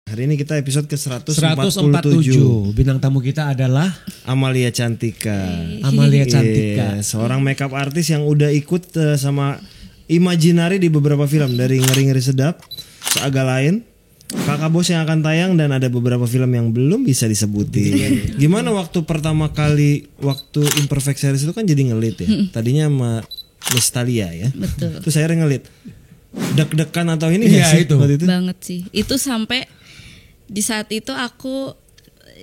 Hari ini kita episode ke-147. 147. Bintang tamu kita adalah Amalia Cantika. Amalia Cantika. Seorang makeup artis yang udah ikut sama Imaginary di beberapa film, dari Ngeri-Ngeri Sedap, Seagak Lain, Kakak Bos yang akan tayang, dan ada beberapa film yang belum bisa disebutin. Gimana waktu pertama kali waktu Imperfect Series itu kan jadi ngelit ya. Tadinya sama Miss Thalia ya. Betul. Terus akhirnya ngelit. Deg-degan atau ini Iya, nggak sih? itu. Waktu itu? Banget sih. Itu sampai di saat itu aku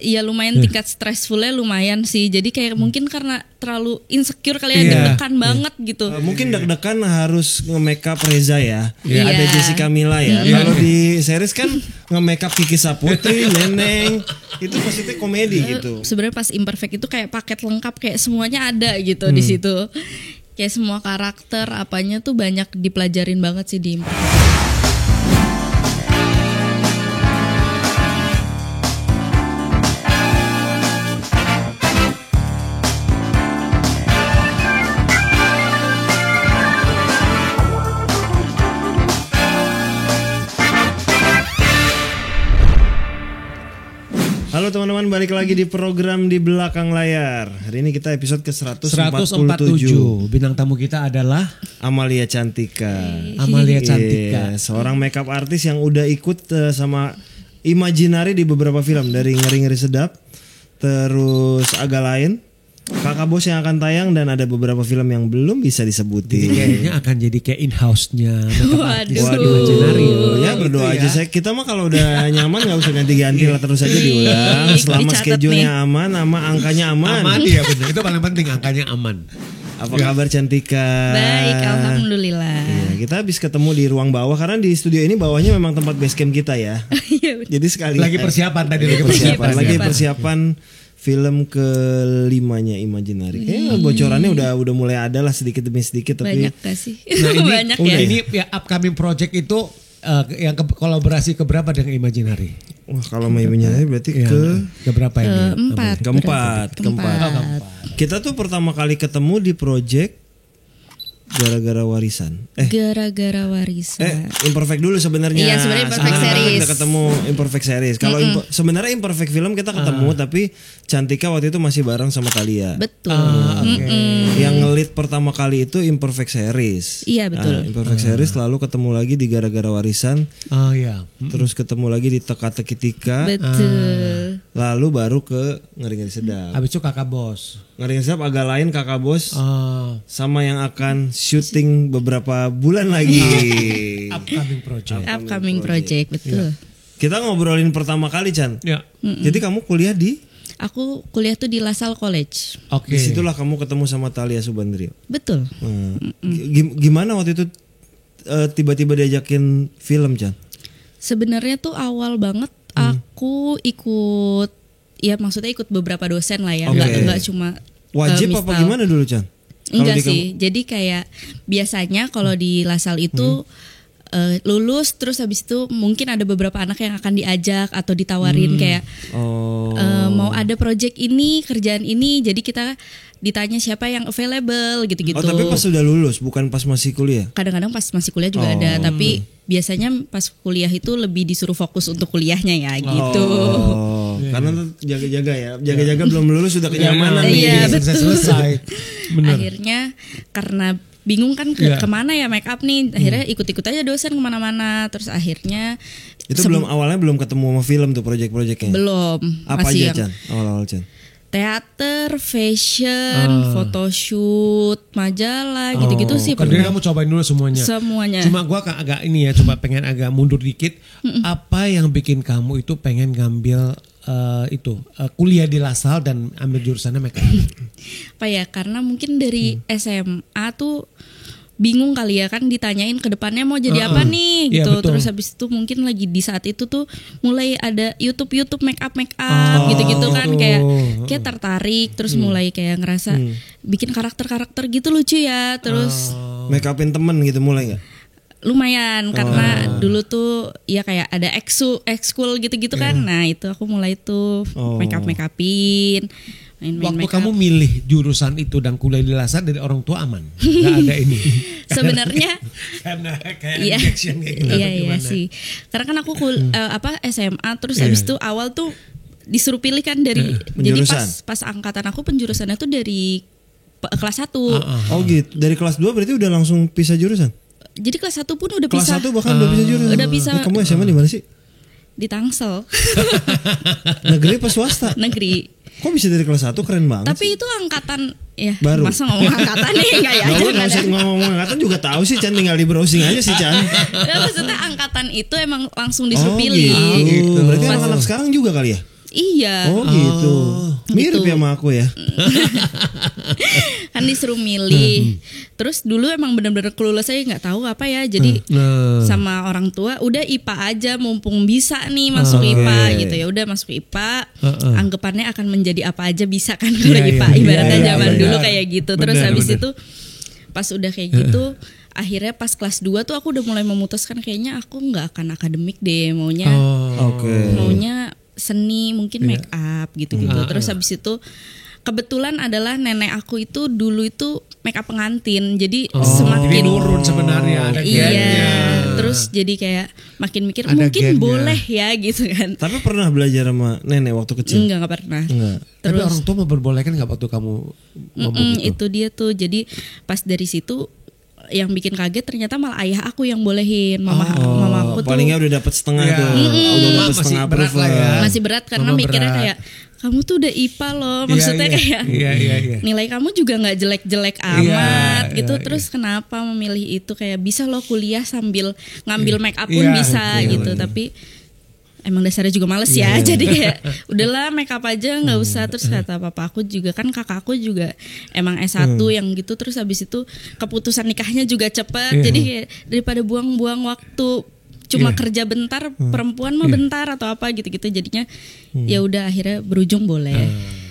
ya lumayan tingkat stressfulnya lumayan sih. Jadi kayak mungkin karena terlalu insecure kali ya, deg-degan banget gitu. Mungkin deg-degan harus nge-makeup Reza ya. Iya. Ada Jessica Mila ya. Kalau di series kan nge-makeup Kiki Saputri, Neneng. Itu maksudnya komedi gitu. Sebenarnya pas Imperfect itu kayak paket lengkap, kayak semuanya ada gitu di situ. Kayak semua karakter apanya tuh banyak dipelajarin banget sih di Imperfect. Halo teman-teman, balik lagi di program Di Belakang Layar. Hari ini kita episode ke-147. 147. Bintang tamu kita adalah Amalia Cantika. Amalia Cantika. Seorang makeup artis yang udah ikut sama Imaginary di beberapa film, dari Ngeri-Ngeri Sedap, terus Agak Lain, Kakak Bos yang akan tayang, dan ada beberapa film yang belum bisa disebutin. Kayaknya akan jadi kayak in-house-nya makeup artis Waduh. Imaginary. Ya berdoa Gitu aja ya. saya. Kita mah kalau udah nyaman nggak usah ganti-ganti lah, terus aja diulang. Selama Dicatat schedule-nya nih. aman, sama angkanya aman. Aman ya benar. Itu paling penting, angkanya aman. Apa kabar Cantika? Baik, alhamdulillah. Iya, kita habis ketemu di ruang bawah karena di studio ini bawahnya memang tempat base camp kita ya. Iya, Jadi sekali Lagi persiapan tadi lagi lagi persiapan. persiapan film ke-5-nya Imaginary. Kayaknya bocorannya udah mulai ada lah sedikit demi sedikit, tapi banyak gak sih? Nah, ini Banyak ya. ini ya upcoming project itu yang kolaborasi keberapa dengan Imaginary? wah, kalau sama Imaginary berarti Ya, keberapa ini? Keempat. keempat. Kita tuh pertama kali ketemu di project gara-gara warisan. Gara-gara warisan. Imperfect dulu sebenarnya. Iya, sebenarnya Imperfect Sebenarnya Series. kita ketemu Imperfect Series. Kalau sebenarnya Imperfect film kita ketemu, tapi Cantika waktu itu masih bareng sama Thalia. Betul. Yang ngelit pertama kali itu Imperfect Series. Iya, betul. Imperfect Series, lalu ketemu lagi di gara-gara warisan, Oh iya. terus ketemu lagi di Teka-Teki Tika, Betul. lalu baru ke Ngeri-Ngeri Sedap. Habis itu Kakak Bos. Ngeri-Ngeri Sedap Agak Lain, Kakak Bos, Oh, sama yang akan syuting beberapa bulan lagi. upcoming project. Upcoming project, betul. Kita ngobrolin pertama kali, Chan. Ya. Jadi kamu kuliah di? Aku kuliah tuh di LaSalle College. Oke. Disitulah kamu ketemu sama Thalia Subandrio. Betul. Gimana waktu itu tiba-tiba diajakin film, Chan? Sebenarnya tuh awal banget aku ikut, ya maksudnya ikut beberapa dosen lah ya, Oke. nggak cuma Wajib apa misal. gimana dulu, Chan? Kalau Enggak di sih, jadi kayak biasanya kalau di LaSalle itu lulus terus habis itu mungkin ada beberapa anak yang akan diajak atau ditawarin kayak Oh. mau ada project ini, kerjaan ini, jadi kita ditanya siapa yang available gitu-gitu. Oh, tapi pas sudah lulus, bukan pas masih kuliah. Kadang-kadang pas masih kuliah juga ada, tapi biasanya pas kuliah itu lebih disuruh fokus untuk kuliahnya ya gitu. Oh, karena jaga-jaga ya. Jaga-jaga belum lulus sudah kenyamanan nih. Iya, selesai. Benar. Akhirnya karena bingung kan kemana ya make up nih, akhirnya ikut-ikut aja dosen kemana-mana, terus akhirnya Itu awalnya belum ketemu sama film tuh project-projectnya. belum Apa masih aja, yang Chan? Awal-awal, Chan. teater, fashion, photoshoot, majalah gitu-gitu sih Jadi pernah. kamu cobain dulu semuanya. Semuanya. Cuma gua agak ini ya, coba pengen agak mundur dikit. Apa yang bikin kamu itu pengen ngambil kuliah di LaSalle dan ambil jurusannya makeup? Apa ya, karena mungkin dari SMA tuh bingung kali ya, kan ditanyain ke depannya mau jadi apa nih Iya, gitu. betul. Terus habis itu mungkin lagi di saat itu tuh mulai ada YouTube make up gitu-gitu kan, kayak tertarik, terus mulai kayak ngerasa bikin karakter gitu lucu ya, terus Make upin temen gitu mulai nggak? lumayan karena dulu tuh ya kayak ada ekskul gitu-gitu kan. Nah, itu aku mulai tuh make upin main-main Waktu make kamu up. milih jurusan itu dan kuliah di laser dari orang tua aman, nggak ada ini. Sebenarnya Karena kayak iya, injection kayak gitu. iya gimana? sih. Karena kan aku SMA terus habis itu awal tuh disuruh pilih kan dari jadi Penjurusan. pas angkatan aku penjurusannya tuh dari kelas 1. Oh gitu. Dari kelas 2 berarti udah langsung pisah jurusan. Jadi kelas 1 pun udah Kelas bisa 1 bahkan udah pisah jurusan. Udah bisa. Kamu SMA di mana sih? di Tangsel Negeri apa swasta? negeri. Kok bisa dari kelas 1, keren banget. Tapi itu angkatan ya. Baru. Masa ngomong angkatan nih enggak ya? Nggak Jangan usah ada. ngomong angkatan juga tahu sih Chan, tinggal di browsing aja sih Chan. Nggak, maksudnya angkatan itu emang langsung disuruh Oh pilih. gitu. Berarti Pas- anak-anak sekarang juga kali ya? Iya. Oh gitu. Mirip Gitu. ya sama aku ya. Kan disuruh milih. Terus dulu emang bener-bener clueless aja nggak tahu apa ya. Jadi Nah. sama orang tua udah IPA aja mumpung bisa nih masuk IPA gitu ya. Udah masuk IPA. Anggapannya akan menjadi apa aja bisa kan kalau Iya, IPA iya, ibaratnya iya, zaman benar. dulu kayak gitu. Terus Benar, habis benar. itu pas udah kayak gitu akhirnya pas kelas 2 tuh aku udah mulai memutuskan kayaknya aku nggak akan akademik deh, maunya Oke. maunya seni, mungkin make up gitu-gitu. Terus habis itu kebetulan adalah nenek aku itu dulu itu make up pengantin. Jadi Jadi semakin nurun sebenarnya ada iya. gennya. Terus jadi kayak makin mikir Ada mungkin gennya. boleh ya gitu kan. Tapi pernah belajar sama nenek waktu kecil? Enggak pernah. Enggak. Tapi Terus orang tua memperbolehkan nggak waktu kamu ngomong gitu? itu dia tuh. Jadi pas dari situ yang bikin kaget ternyata malah ayah aku yang bolehin. Mama aku tuh Palingnya udah dapat setengah Iya. tuh. Udah dapat Masih setengah berat lah approval. ya. masih berat karena Mama mikirnya berat. kayak kamu tuh udah IPA loh. Iya, Maksudnya iya. kayak Iya. nilai kamu juga nggak jelek-jelek amat Iya, gitu. iya, Terus kenapa memilih itu, kayak bisa lo kuliah sambil ngambil make up pun Iya, bisa iya, gitu. iya. Tapi emang dasarnya juga males ya. Jadi kayak udahlah make up aja nggak usah. Terus kata papa aku juga, kan kakakku juga emang S1 yang gitu. Terus habis itu keputusan nikahnya juga cepet. Iya. Jadi kayak daripada buang-buang waktu cuma kerja bentar, perempuan mah bentar atau apa gitu-gitu. Jadinya ya udah akhirnya berujung boleh.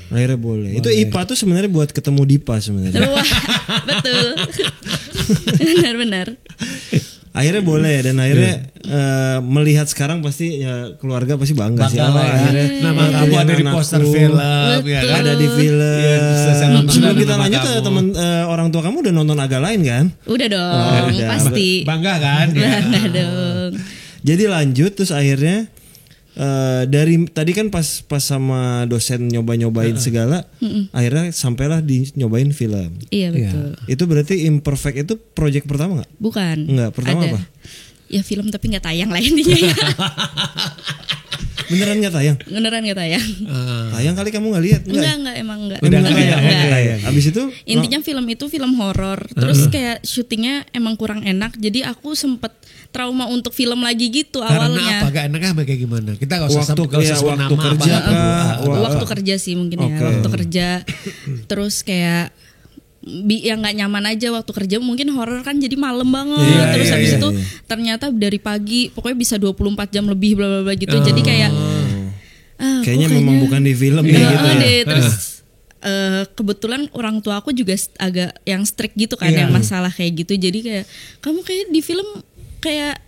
Akhirnya boleh. Itu IPA tuh sebenarnya buat ketemu Dipa sebenarnya. Wah, betul. Benar-benar. Akhirnya boleh, dan akhirnya melihat sekarang pasti ya keluarga pasti bangga sih. Bangga lah ya. Akhirnya Nama kamu pilihan ada di anakku poster film, ya Betul. kan? ada di film. Iya, saya nonton Sebelum ada kita nama lanjut, kamu. teman orang tua kamu udah nonton agak lain kan? Udah dong, udah. pasti. Bangga kan? Ya. Bangga dong. Jadi lanjut, terus akhirnya dari tadi kan pas sama dosen nyobain segala, akhirnya sampailah di nyobain film. Iya betul. Itu berarti Imperfect itu project pertama nggak? Bukan. Enggak, pertama Ada. apa? Ya film tapi nggak tayang lah intinya ya. Beneran nggak tayang? Beneran nggak tayang. Tayang kali kamu nggak lihat? Enggak, emang enggak. Udah Emang nggak nggak tayang. Abis itu Intinya film itu film horor. Terus kayak syutingnya emang kurang enak. Jadi aku sempet trauma untuk film lagi gitu Karena awalnya. apa? Gak enaknya apa kayak gimana? Kita gak usah Waktu- sebut, gak usah iya, sebut waktu nama kerja apa. kah? Waktu kerja sih mungkin ya. Oke. Waktu kerja. Terus kayak yang nggak nyaman aja waktu kerja, mungkin horor kan jadi malam banget. Iya, Terus iya, habis iya, itu iya. ternyata dari pagi pokoknya bisa 24 jam lebih bla bla bla gitu. Jadi kayak kayaknya kok memang bukan di film Iya, ya gitu ya. deh. Terus kebetulan orang tua aku juga agak yang strict gitu kan, Iya. yang masalah kayak gitu. Jadi kayak kamu kayak di film kayak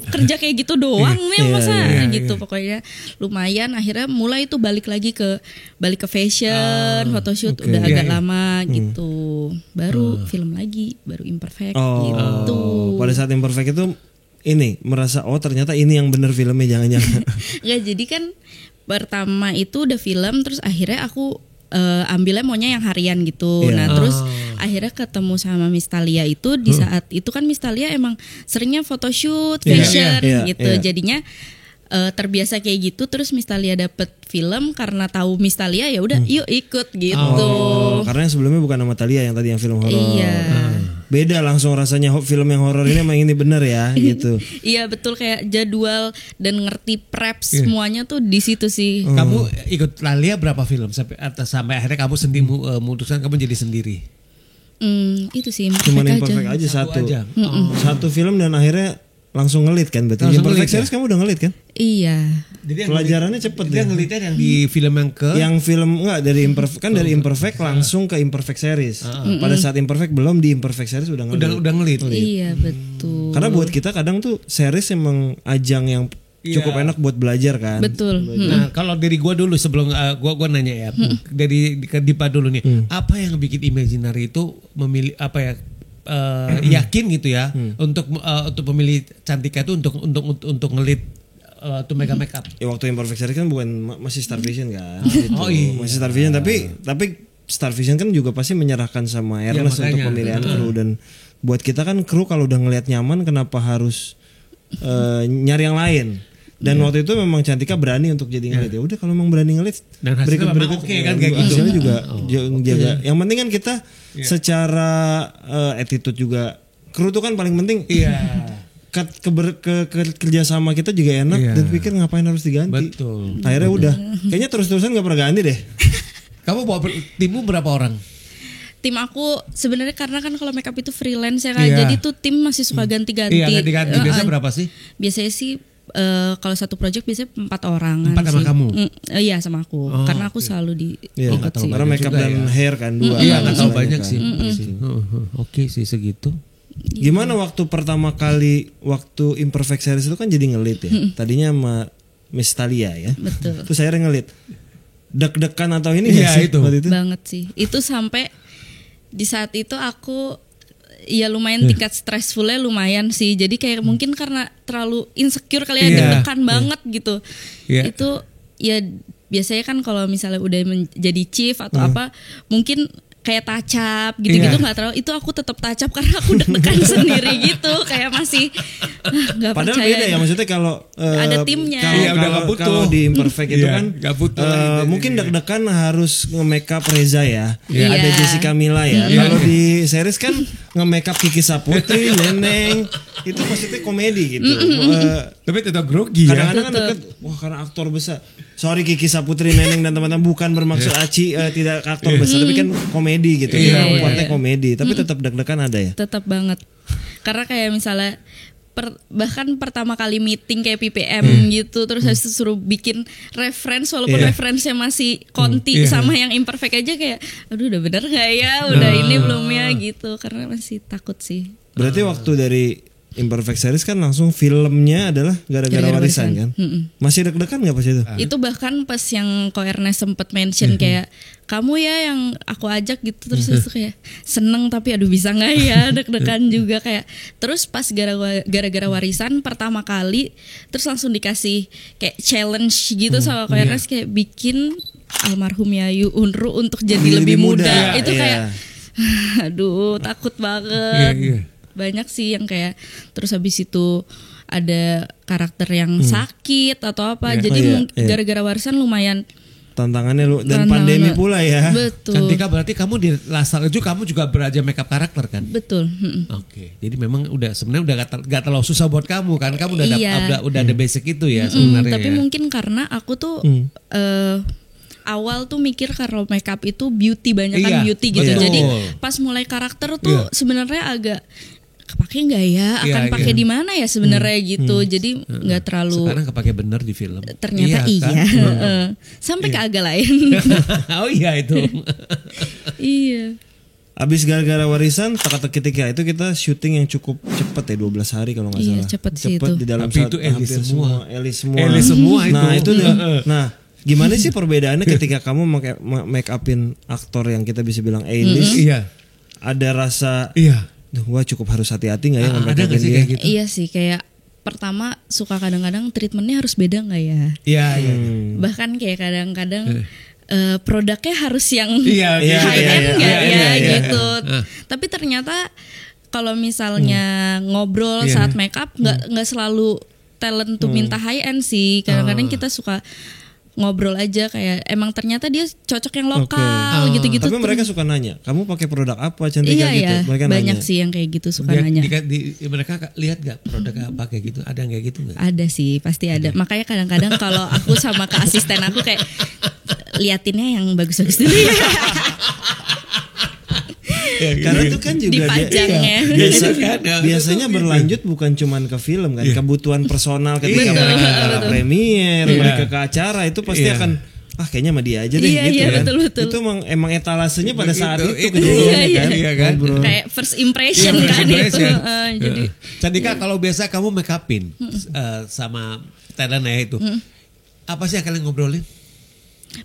kerja kayak gitu doang nih Iya, masa iya, gitu. Pokoknya lumayan, akhirnya mulai itu balik ke fashion, photoshoot oke. udah Iya, agak iya. lama gitu. Baru film lagi, baru Imperfect gitu. Pada saat Imperfect itu ini merasa ternyata ini yang bener filmnya, jangan-jangan. Nggak, jadi kan pertama itu udah film, terus akhirnya aku ambilnya maunya yang harian gitu. Iya. Nah terus akhirnya ketemu sama Miss Thalia itu di saat itu kan Miss Thalia emang seringnya photoshoot, Iya, fashion iya, gitu. iya. Jadinya terbiasa kayak gitu. Terus Miss Thalia dapet film, karena tahu Miss Thalia ya udah yuk ikut gitu. Karena yang sebelumnya bukan nama Thalia, yang tadi yang film horor. Iya. Beda langsung rasanya film yang horor ini emang ini bener ya gitu. Iya betul, kayak jadwal dan ngerti prep semuanya tuh di situ sih. Kamu ikut Thalia berapa film sampai akhirnya kamu sendiri memutuskan kamu jadi sendiri? Itu sih Cuman Imperfect Imperfect aja satu. aja. Satu film dan akhirnya langsung ngelit kan berarti. Langsung Imperfect ngelit, ya? series kamu udah ngelit kan? Iya. Jadi yang Pelajarannya cepet dia ya. ngelitnya yang di film yang ke Yang film enggak dari Imperfect kan, dari Imperfect langsung ke Imperfect series. Pada saat Imperfect belum, di Imperfect series udah ngelit. udah ngelit. Iya betul. Karena buat kita kadang tuh series emang ajang yang cukup enak buat belajar kan. Betul. Nah, kalau dari gua dulu sebelum gua nanya ya, dari ke Dipa dulu nih, apa yang bikin Imaginary itu memilih apa ya? Yakin gitu ya untuk pemilih Cantika itu untuk ngelit to make up. Ya waktu Imperfect Series kan bukan masih Star Vision kan. Gitu. Oh iya. Masih Star Vision tapi Star Vision kan juga pasti menyerahkan sama Ernest makanya. untuk pemilihan kru, dan buat kita kan kru kalau udah ngelihat nyaman kenapa harus nyari yang lain. Dan waktu itu memang Cantika berani untuk jadi ngelit. Ya udah kalau memang berani ngelit Dan hasilnya memang oke kan kayak gitu. Hasilnya juga jaga. Yang penting kan kita secara attitude juga, kru tuh kan paling penting. Iya. Kerja sama kita juga enak, dan pikir ngapain harus diganti. Betul. Akhirnya udah kayaknya terus-terusan gak pernah ganti deh. Kamu bawa timmu berapa orang? Tim aku sebenarnya karena kan kalau makeup itu freelance ya kan, Iya. jadi tuh tim masih suka ganti-ganti. Iya, ganti-ganti. Biasanya berapa sih? Biasanya sih kalau satu project biasanya 4 orang. 4 sama kamu? Iya sama aku, karena aku selalu di Iya, ikut sih. karena makeup dan hair kan dua. Iya, nggak tahu Masalahnya banyak kan. sih. Oke sih segitu. Gimana waktu pertama kali waktu Imperfect Series itu kan jadi ngelit ya. Tadinya sama Miss Thalia ya. Betul. Terus akhirnya ngelit. Deg-degan atau ini nggak Iya, sih itu. waktu itu? Banget sih. Itu sampai di saat itu aku ya lumayan tingkat stressfulnya lumayan sih. Jadi kayak mungkin karena terlalu insecure kali ya, Iya. deg-degan banget gitu. Iya. Itu ya biasanya kan kalau misalnya udah menjadi chief atau apa mungkin kayak touch up gitu-gitu nggak terlalu, itu aku tetap touch up karena aku deg-degan sendiri gitu, kayak masih nggak Padahal percaya. beda ya, maksudnya kalau Ada timnya. Kalau, Iya, udah nggak butuh. kalau di Imperfect itu Iya, kan nggak butuh lagi. mungkin deg-degan harus nge-makeup Reza ya. Iya. Ada Jessica Mila ya. Iya. Kalau di series kan nge-makeup Kiki Saputri, Neneng, itu maksudnya komedi gitu. Tapi tetap grogi ya. Kadang-kadang kan deket, wah karena aktor besar. Sorry Kiki Saputri, Neneng dan teman-teman, bukan bermaksud Aci tidak aktor besar, tapi kan komedi gitu. Iya, Kita iya, kuatnya komedi, tapi tetap deg-degan ada ya. Tetap banget. Karena kayak misalnya bahkan pertama kali meeting kayak PPM gitu, terus habis itu suruh bikin reference walaupun Iya. referensinya masih konti Iya. sama yang imperfect aja, kayak aduh udah bener gak ya, udah ini belum ya gitu, karena masih takut sih. Berarti waktu dari Imperfect Series kan langsung filmnya adalah gara-gara Gara-gara warisan Warisan. kan? Masih deg-degan nggak pas itu? Itu bahkan pas yang Ko Ernest sempet mention kayak kamu ya yang aku ajak gitu, terus itu kayak seneng tapi aduh bisa nggak ya, deg-degan juga kayak. Terus pas gara-gara warisan pertama kali, terus langsung dikasih kayak challenge gitu sama Ko Ernest, kayak bikin almarhum Yayu Unru untuk jadi lebih muda. Itu Iya. kayak aduh takut Iya, banget. iya. Banyak sih yang kayak, terus habis itu ada karakter yang sakit atau apa. Iya. Jadi Oh, iya, iya. gara-gara warisan lumayan Tantangannya lu dan tantangan. pandemi pula ya. Betul. Cantika berarti kamu di Lasal juga kamu juga belajar makeup karakter kan? Betul. Oke, jadi memang udah sebenarnya udah gak terlalu susah buat kamu kan? Kamu udah Iya. udah ada basic itu ya sebenarnya. Tapi ya. mungkin karena aku tuh awal tuh mikir kalau makeup itu beauty, banyak kan Iya, beauty gitu. betul. Jadi pas mulai karakter tuh Iya. sebenarnya agak kepake nggak ya? Iya, Akan pakai iya. di mana ya sebenarnya gitu. Jadi nggak terlalu. Sekarang kepake bener di film. Ternyata iya. kan? Heeh. Sampai ke agak lain. Oh iya itu. Iya. Abis gara-gara warisan teka-teki tiga itu kita syuting yang cukup cepet ya, 12 hari kalau nggak Iya, salah. cepet sih itu. di dalam Tapi itu Eli hampir semua. Eli semua. Eli semua itu. Nah itu nah gimana sih perbedaannya ketika kamu make upin aktor yang kita bisa bilang A-list? Iya. Ada rasa Iya. duh, gua cukup harus hati-hati nggak ya Ada nge-make nggak upin sih dia? kayak gitu? Iya sih, kayak pertama suka kadang-kadang treatmentnya harus beda nggak ya? Iya, iya. Bahkan kayak kadang-kadang produknya harus yang Iya, iya, high iya, end iya, nggak iya, ya iya. gitu. Tapi ternyata kalau misalnya ngobrol Iya. saat make up nggak selalu talent tuh minta high end sih. Kadang-kadang kita suka ngobrol aja kayak emang ternyata dia cocok yang lokal gitu-gitu. Tapi mereka suka nanya, kamu pakai produk apa Cantika iya gitu? ya, Mereka banyak nanya. sih yang kayak gitu suka Dia- nanya. mereka lihat gak produknya apa kayak gitu? Ada yang kayak gitu nggak? Ada sih, pasti ada. Makanya kadang-kadang kalau aku sama ke asisten aku kayak liatinnya yang bagus-bagus dulu ya. Karena itu kan juga Dipajangnya. biasanya berlanjut bukan cuman ke film kan, kebutuhan personal ketika Betul, mereka ke betul. premier, mereka ke acara itu pasti Iya. akan kayaknya sama dia aja deh Iya, gitu iya, kan. betul. Itu emang etalasenya pada saat itu Itu. kejadiannya Iya, kan. iya kan. Ngobrol. Kayak first impression Iya, first kan impression. itu. Jadi Candika, kalau biasa kamu make upin sama Thailand ya itu, apa sih yang kalian ngobrolin?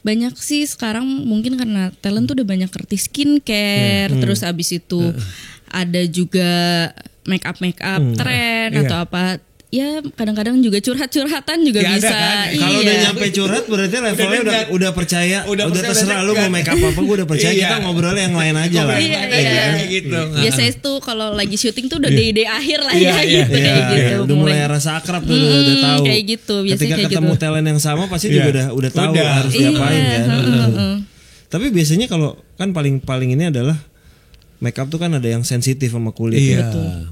banyak sih sekarang mungkin karena talent tuh udah banyak ngerti skincare, terus abis itu ada juga make up tren Iya. atau apa. Ya kadang-kadang juga curhat-curhatan juga Ya, ada bisa. kan? Kalau Iya. udah nyampe curhat berarti levelnya udah percaya, Udah udah percaya, terserah udah lu mau dekat. make up apa gue udah percaya, Iya. kita ngobrolnya yang lain aja lah. Iya, Kayak iya. kayak gitu. Biasanya itu kalau lagi syuting tuh udah day akhir lah ya Iya, gitu Iya, kayak gitu. iya, udah mulai rasa akrab tuh udah tahu. Kayak gitu, biasanya Ketika kayak ketemu gitu. talent yang sama pasti Iya. juga udah tahu Udah. harus Iya, diapain kan. heeh. Tapi biasanya kalau kan paling ini adalah make up tuh kan ada yang sensitif sama kulit. Iya. ya.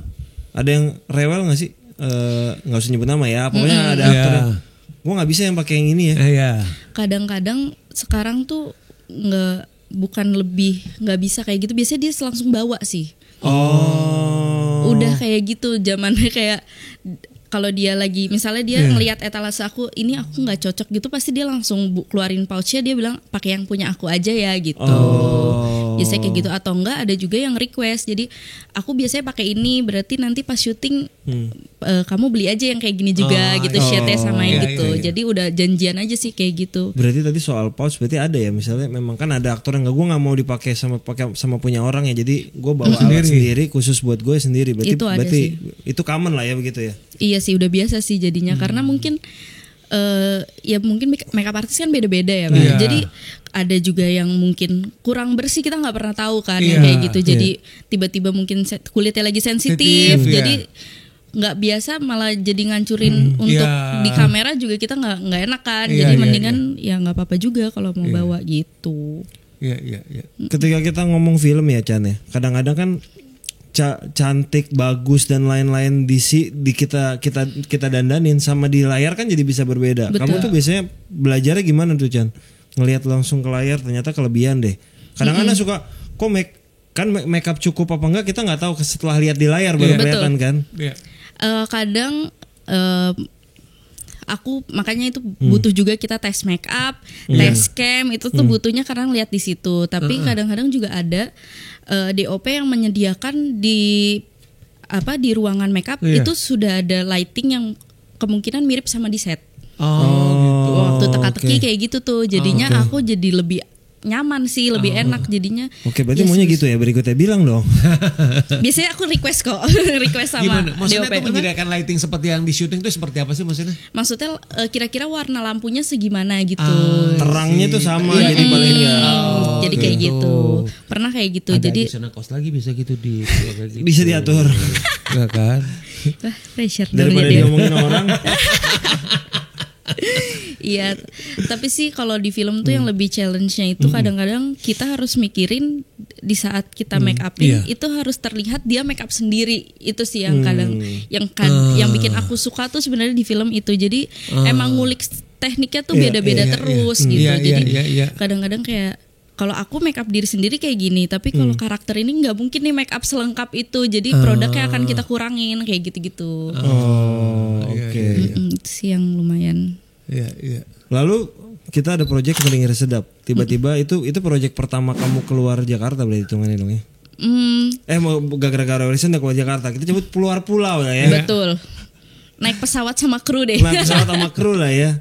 Ada yang rewel nggak sih? Nggak usah nyebut nama ya. Pokoknya ada Iya. aktor yang gue nggak bisa yang pakai yang ini ya. Iya. Kadang-kadang sekarang tuh bukan lebih nggak bisa kayak gitu, biasanya dia langsung bawa sih. Oh. Udah kayak gitu zamannya kayak kalau dia lagi misalnya dia ngelihat etalase aku ini aku nggak cocok gitu, pasti dia langsung keluarin pouchnya, dia bilang pakai yang punya aku aja ya gitu. Biasanya kayak gitu, atau enggak ada juga yang request, jadi aku biasanya pakai ini, berarti nanti pas syuting kamu beli aja yang kayak gini juga gitu, shade-nya sama Iya, gitu. iya, iya. Jadi udah janjian aja sih kayak gitu. Berarti tadi soal pouch berarti ada ya, misalnya memang kan ada aktor yang gue nggak mau dipakai sama punya orang ya, jadi gue bawa alat sendiri khusus buat gue sendiri. Berarti Itu ada sih. itu common lah ya begitu ya. Iya sih udah biasa sih jadinya, karena mungkin ya mungkin makeup artist kan beda-beda ya Pak. Iya. Jadi ada juga yang mungkin kurang bersih, kita nggak pernah tahu kan Iya, yang kayak gitu. Jadi tiba-tiba mungkin kulitnya lagi sensitif, Sensitif, jadi nggak biasa malah jadi ngancurin untuk Iya. di kamera juga kita nggak enak kan. Iya, Jadi iya, mendingan ya nggak apa-apa juga kalau mau bawa gitu. Iya, iya, iya. Ketika kita ngomong film ya Chan ya, kadang-kadang kan cantik, bagus dan lain-lain di kita dandanin sama di layar kan jadi bisa berbeda. Betul. Kamu tuh biasanya belajarnya gimana tuh Chan? Ngelihat langsung ke layar ternyata kelebihan deh. Kadang-kadang suka kok make up cukup apa enggak kita nggak tahu setelah lihat di layar baru Betul. kelihatan kan. Iya. Kadang aku makanya itu butuh juga kita tes make up, tes cam itu tuh butuhnya karena lihat di situ. Tapi kadang-kadang juga ada DOP yang menyediakan di ruangan make up Iya. itu sudah ada lighting yang kemungkinan mirip sama di set. Oh, Waktu teka-teki oke. kayak gitu tuh, jadinya aku jadi lebih nyaman sih, lebih enak jadinya. Oke, berarti Ya, maunya gitu ya, berikutnya bilang dong. Biasanya aku request kok, request sama gimana? Maksudnya DOP. tuh menyediakan lighting seperti yang di syuting itu seperti apa sih maksudnya? Maksudnya kira-kira warna lampunya segimana gitu. Terangnya tuh sama jadi paling enggak. Jadi kayak gitu. Pernah kayak gitu. Ada Jadi di sana kos lagi bisa gitu di Bisa diatur. Enggak kan? wah, pressure dong Daripada jadi. diomongin orang. Iya, tapi sih kalau di film tuh yang lebih challenge-nya itu kadang-kadang kita harus mikirin di saat kita make upin Iya. itu harus terlihat dia make up sendiri. Itu sih yang kadang yang bikin aku suka tuh sebenarnya di film itu. Jadi emang ngulik tekniknya tuh beda-beda terus gitu. Iya, Jadi iya. kadang-kadang kayak kalau aku make up diri sendiri kayak gini, tapi kalau karakter ini nggak mungkin nih make up selengkap itu. Jadi produknya akan kita kurangin kayak gitu-gitu. Oh, oke. Itu sih yang lumayan. Iya, iya. Lalu kita ada proyek Ngeri Sedap. Tiba-tiba itu proyek pertama kamu keluar Jakarta berarti hitungannya dong ya. Mau gara-gara Wilson udah keluar Jakarta. Kita sebut keluar pulau lah ya. Betul. Naik pesawat sama kru deh. Nah, pesawat sama kru lah ya.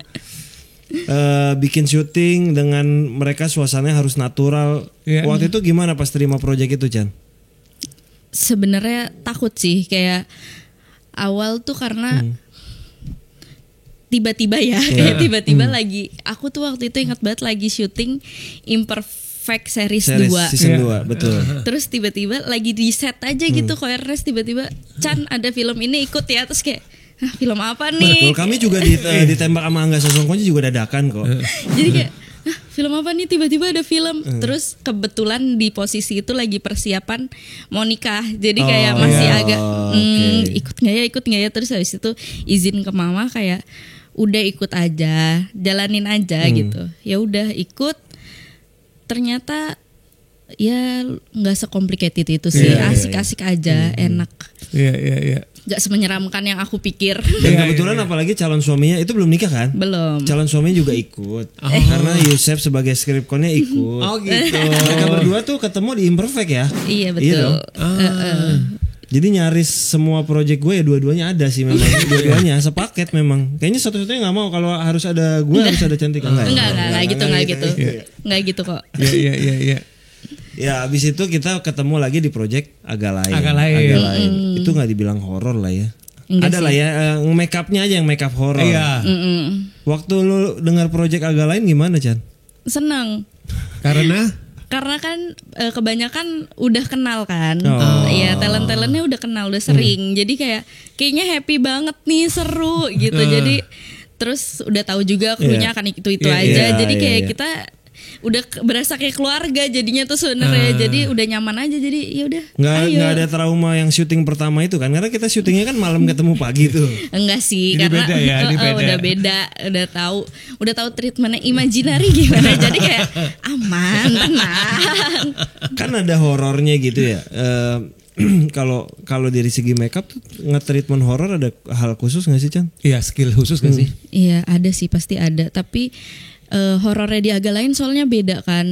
Bikin syuting dengan mereka suasananya harus natural. Iya. Waktu itu gimana pas terima proyek itu, Chan? Sebenarnya takut sih, kayak awal tuh karena tiba-tiba ya, kayak tiba-tiba lagi. Aku tuh waktu itu ingat banget lagi syuting Imperfect series 2. Season 2, betul. Terus tiba-tiba lagi di set aja gitu, Koernes tiba-tiba Chan ada film ini ikut ya, terus kayak film apa nih? Betul, kami juga ditembak sama Angga Sasongkonci juga dadakan kok. Jadi kayak film apa nih, tiba-tiba ada film. Terus kebetulan di posisi itu lagi persiapan mau nikah. Jadi kayak masih agak ikut nggak ya. Terus habis itu izin ke mama kayak udah ikut aja, jalanin aja gitu. Ya udah ikut. Ternyata ya nggak sekomplikated itu sih, asik-asik aja, enak. Iya, iya, iya. Gak semenyeramkan yang aku pikir. Dan kebetulan apalagi calon suaminya itu belum nikah kan? Belum. Calon suaminya juga ikut. Karena Yusef sebagai skripkonnya ikut. Oh gitu. Mereka berdua tuh ketemu di Imperfect ya? Iya betul. Jadi nyaris semua project gue ya dua-duanya ada sih memang. Dua-duanya sepaket memang. Kayaknya satu-satunya nggak mau kalau harus ada gue harus ada Cantika. Enggak gitu. Enggak gitu kok. Iya. Ya abis itu kita ketemu lagi di project agak lain. Itu nggak dibilang horor lah ya. Enggak ada sih. lah ya make upnya aja yang make up horor. Iya. Waktu lu dengar project agak lain gimana Chan? Seneng. Karena Kan kebanyakan udah kenal kan. Oh. Iya, talent-talentnya udah kenal, udah sering. Jadi kayaknya happy banget nih, seru gitu. Jadi terus udah tahu juga krunya akan itu aja. Jadi kayak kita udah berasa kayak keluarga jadinya tuh sebenarnya. Jadi udah nyaman aja. Jadi ya udah. Nggak ada trauma yang syuting pertama itu kan? Karena kita syutingnya kan malam ketemu pagi tuh. Enggak sih, Ini karena beda ya, ini beda. udah tahu treatmentnya Imaginary gimana. Jadi kayak aman, tenang. Kan ada horornya gitu ya. Kalau dari segi makeup tuh nge-treatment horor ada hal khusus nggak sih Chan? iya skill khusus gak sih? Iya ada sih, pasti ada. Tapi horornya di agak lain soalnya beda kan.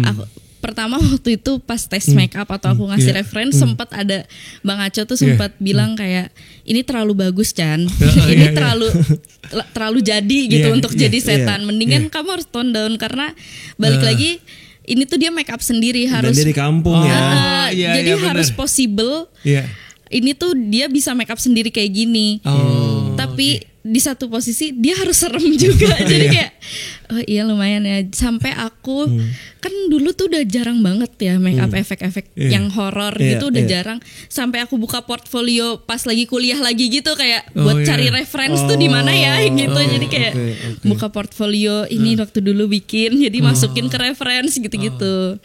Aku pertama waktu itu pas tes make up atau aku ngasih reference sempat ada Bang Aco tuh sempat bilang kayak ini terlalu bagus Chan. Ini terlalu jadi gitu untuk jadi setan. Mendingan kamu harus tone down karena balik lagi ini tuh dia make up sendiri harus. Dan dia di kampung ya. Jadi harus possible. Iya. Ini tuh dia bisa make up sendiri kayak gini. Tapi di satu posisi dia harus serem juga. Jadi kayak oh iya lumayan ya. Sampai aku kan dulu tuh udah jarang banget ya make up efek-efek yang horor gitu udah jarang. Sampai aku buka portfolio pas lagi kuliah lagi gitu kayak buat cari reference tuh di mana ya gitu. Jadi kayak buka portfolio ini waktu dulu bikin jadi masukin ke reference gitu-gitu.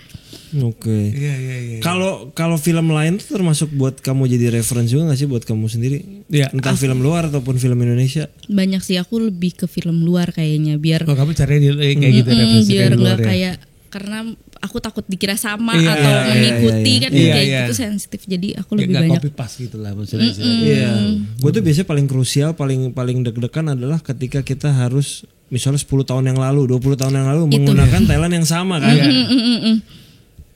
Oke. Iya. Kalau film lain tuh termasuk buat kamu jadi reference juga nggak sih buat kamu sendiri? Iya. Entah film luar ataupun film Indonesia. Banyak sih, aku lebih ke film luar kayaknya biar Oh kamu carinya kayak gitu referensi biar dari luar nggak ya? kayak karena aku takut dikira sama Iya, atau mengikuti kan Iya, kayak iya. gitu sensitif. Jadi aku Ya, lebih nggak banyak copy paste gitu lah maksudnya. Iya. Gue tuh biasanya paling krusial, paling deg-degan adalah ketika kita harus misalnya 10 tahun yang lalu, 20 tahun yang lalu menggunakan talent yang sama kan.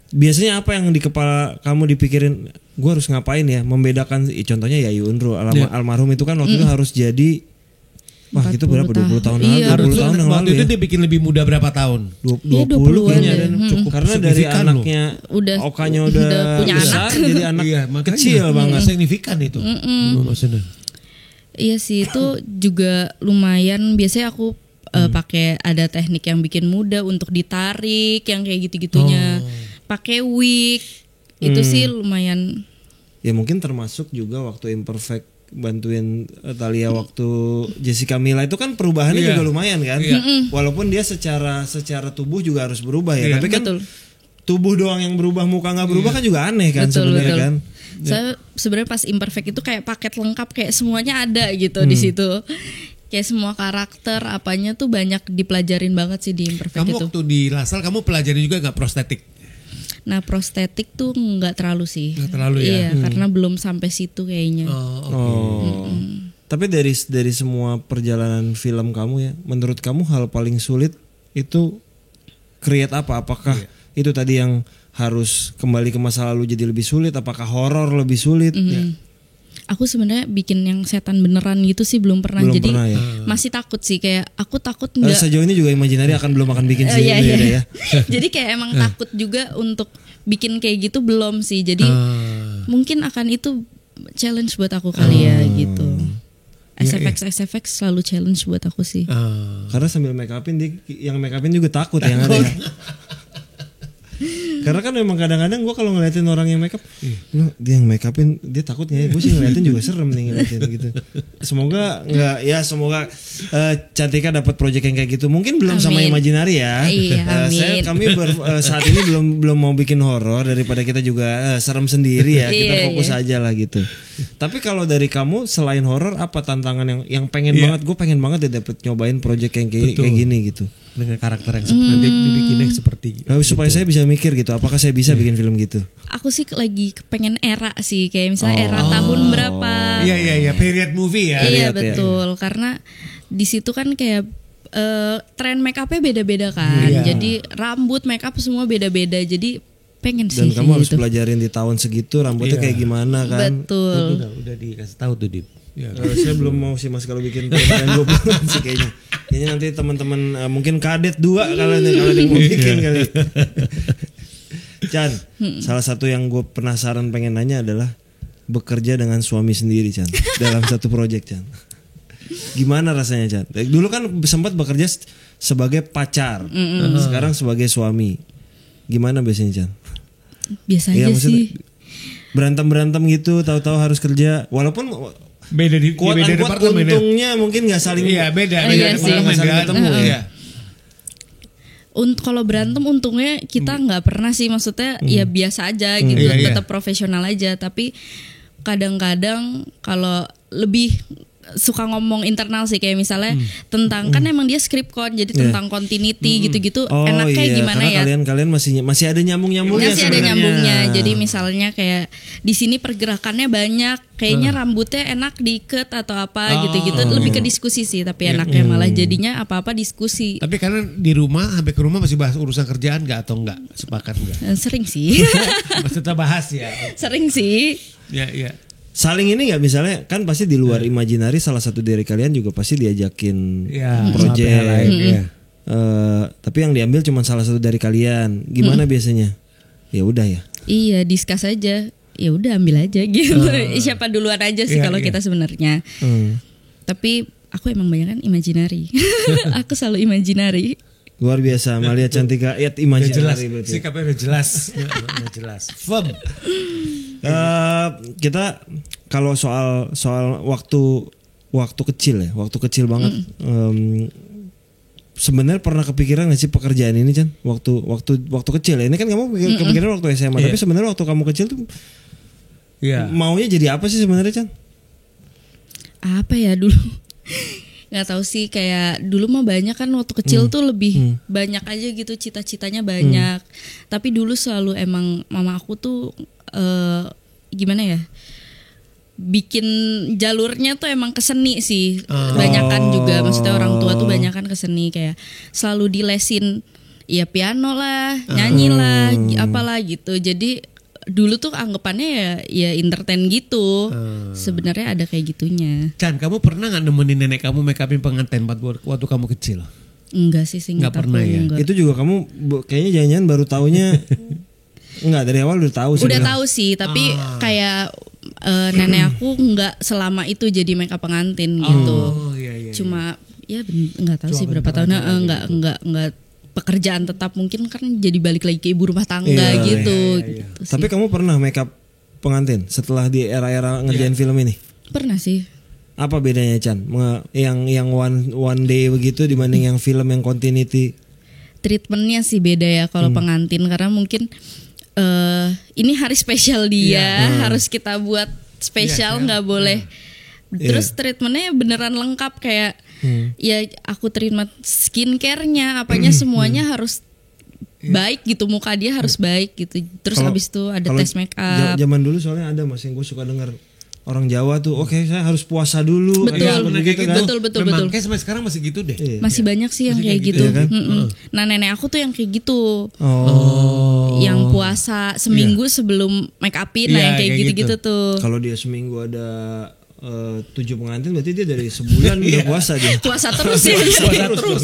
Biasanya apa yang di kepala kamu dipikirin, gue harus ngapain ya, membedakan contohnya ya Yunro almarhum itu kan waktu itu harus jadi wah itu berapa 20 tahun lalu, Iya, 20 tahun yang Waktu lalu itu ya. dia bikin lebih muda berapa tahun? 20 20-an kayaknya deh. dan cukup karena dari signifikan loh. anaknya Udah Okanya udah punya besar anak. jadi anak makanya kecil banget. signifikan itu. Maksudnya. Iya sih itu juga lumayan. Biasanya aku pakai ada teknik yang bikin mudah untuk ditarik yang kayak gitu-gitunya. Pakai wig itu sih lumayan. Ya mungkin termasuk juga waktu Imperfect bantuin Thalia waktu Jessica Mila itu kan perubahannya juga lumayan kan. Walaupun dia secara tubuh juga harus berubah ya. Tapi kan Betul. tubuh doang yang berubah, muka nggak berubah kan juga aneh kan sebenarnya kan. Saya sebenarnya pas Imperfect itu kayak paket lengkap kayak semuanya ada gitu di situ. Kayak semua karakter apanya tuh banyak dipelajarin banget sih di Imperfect Kamu itu. waktu di Lasal kamu pelajari juga nggak prostetik? Nah prostetik tuh nggak terlalu sih. Nggak terlalu ya? Iya karena belum sampai situ kayaknya. Tapi dari semua perjalanan film kamu ya, menurut kamu hal paling sulit itu create apa? Apakah itu tadi yang harus kembali ke masa lalu jadi lebih sulit? Apakah horor lebih sulit? Aku sebenarnya bikin yang setan beneran gitu sih belum pernah. Belum Jadi pernah ya? masih takut sih kayak aku takut nggak. Sejauh ini juga Imaginary belum akan bikin sih Iya, ini iya. ya. Jadi kayak emang takut juga untuk bikin kayak gitu belum sih. Jadi mungkin akan itu challenge buat aku kali ya gitu. SFX selalu challenge buat aku sih. Karena sambil make upin yang make upin juga takut yang ada ya. Karena kan memang kadang-kadang gue kalau ngeliatin orang yang make up, dia yang make upin dia takut nggak ya? Gue sih ngeliatin juga serem nih ngeliatin gitu. Semoga nggak ya semoga Cantika dapat project yang kayak gitu. Mungkin belum sama Amin. Imaginary ya. Iya, amin. Kami saat ini belum mau bikin horor daripada kita juga serem sendiri ya. Kita Iya, fokus aja lah gitu. Tapi kalau dari kamu selain horor apa tantangan yang pengen banget? Gue pengen banget ya dapet nyobain project yang kayak gini gitu. dengan karakter yang nanti dibikinnya seperti Nah, supaya saya bisa mikir gitu, apakah saya bisa bikin film gitu? Aku sih lagi pengen era sih, kayak misalnya era tahun berapa. Iya, period movie ya. Iya Period, betul, karena di situ kan kayak tren make upnya beda-beda kan. Iya. Jadi rambut make up semua beda-beda. Jadi pengen Dan sih kamu harus gitu. pelajarin di tahun segitu rambutnya kayak gimana kan? Betul. Udah dikasih tahu tuh Dip. Ya. Saya belum mau sih Mas kalau bikin film yang gue belum sih kayaknya. Kayaknya nanti teman-teman mungkin kadet 2 kalau ada yang mau bikin kali. Chan, salah satu yang gue penasaran pengen nanya adalah bekerja dengan suami sendiri Chan dalam satu proyek Chan. Gimana rasanya Chan? Dulu kan sempat bekerja sebagai pacar, sekarang sebagai suami. Gimana biasanya Chan? Biasa Iya, aja maksudnya sih. berantem gitu, tahu-tahu harus kerja. Walaupun Beda di kuat beda unquote departemen ya. untungnya mungkin nggak saling. Iya, beda Iya sih. departemen Nggak saling kan. ketemu ya. Iya. Kalau berantem untungnya kita nggak pernah sih, maksudnya ya biasa aja gitu, Iya, iya. tetap profesional aja. Tapi kadang-kadang kalau lebih suka ngomong internal sih, kayak misalnya tentang kan emang dia script con, jadi tentang continuity gitu-gitu, Oh enaknya iya, gimana karena ya? kalian masih ada nyambung-nyambungnya. Masih ada sebenarnya. nyambungnya. Jadi misalnya kayak di sini pergerakannya banyak, kayaknya rambutnya enak diikat atau apa gitu-gitu. Lebih ke diskusi sih, tapi enaknya malah jadinya apa-apa diskusi. Tapi karena di rumah, sampai ke rumah masih bahas urusan kerjaan nggak atau nggak? Sepakat nggak? Sering sih. Masih kita bahas ya. Sering sih. Iya. Saling ini nggak, misalnya kan pasti di luar Imaginary salah satu dari kalian juga pasti diajakin Iya, proyek sama pihak lain, iya. Tapi yang diambil cuma salah satu dari kalian. Gimana biasanya? Ya udah ya. Iya, discuss aja. Ya udah ambil aja gitu. Siapa duluan aja sih Iya, kalau iya. kita sebenarnya. Tapi aku emang banyak kan imaginary. Aku selalu imaginary. Luar biasa, Malia Cantika Udah Yat jelas, Imaginary berarti. sikapnya udah jelas. Udah jelas. Firm. Kita kalau soal waktu kecil ya, waktu kecil banget. Sebenarnya pernah kepikiran nggak sih pekerjaan ini Chan? Waktu kecil ya. Ini kan kamu kepikiran waktu SMA, tapi sebenarnya waktu kamu kecil tuh Iya. maunya jadi apa sih sebenarnya Chan? Apa ya dulu? Nggak tahu sih, kayak dulu mah banyak kan waktu kecil tuh lebih banyak aja gitu, cita-citanya banyak. Tapi dulu selalu emang mama aku tuh gimana ya, bikin jalurnya tuh emang ke seni sih. Banyakan juga, maksudnya orang tua tuh banyakan ke seni, kayak selalu dilesin ya piano lah, nyanyi lah, apalah gitu. Jadi dulu tuh anggapannya ya entertain gitu. Sebenarnya ada kayak gitunya. Chan, kamu pernah nggak nemenin nenek kamu make upin pengantin waktu kamu kecil? Enggak sih, Nggak seingat pernah aku ya? enggak. Itu juga kamu kayaknya jangan-jangan baru taunya. Enggak, dari awal udah tahu sih. Udah tahu sih, tapi kayak nenek aku nggak selama itu jadi make up pengantin gitu. Oh iya. Cuma ya nggak tahu Cuma sih berapa bentar tahun. aja Nggak pekerjaan tetap, mungkin kan jadi balik lagi ke ibu rumah tangga Iya, gitu. iya. Gitu sih. Tapi kamu pernah make up pengantin setelah di era-era ngerjain film ini? Pernah sih. Apa bedanya Chan? Yang one day begitu dibanding yang film yang continuity? Treatmentnya sih beda ya kalau pengantin, karena mungkin ini hari spesial dia, harus kita buat spesial, nggak boleh. Terus treatmentnya beneran lengkap, kayak ya aku treatment skincare-nya, apanya semuanya harus baik gitu, muka dia harus baik gitu. Terus habis itu ada Kalau tes make up. Zaman dulu soalnya ada Mas yang gue suka dengar orang Jawa tuh, oke saya harus puasa dulu. Betul, Kayak bener, begitu kayak gitu. betul. Memang kayak sampai sekarang masih gitu deh. Iya. Masih banyak sih yang Masih kayak kayak gitu. gitu ya kan? Nah nenek aku tuh yang kayak gitu, Oh. yang puasa seminggu sebelum make upin, nah Iya, yang kayak kayak gitu-gitu tuh. Kalau dia seminggu ada 7 pengantin, berarti dia dari sebulan udah puasa dia. Puasa terus ya.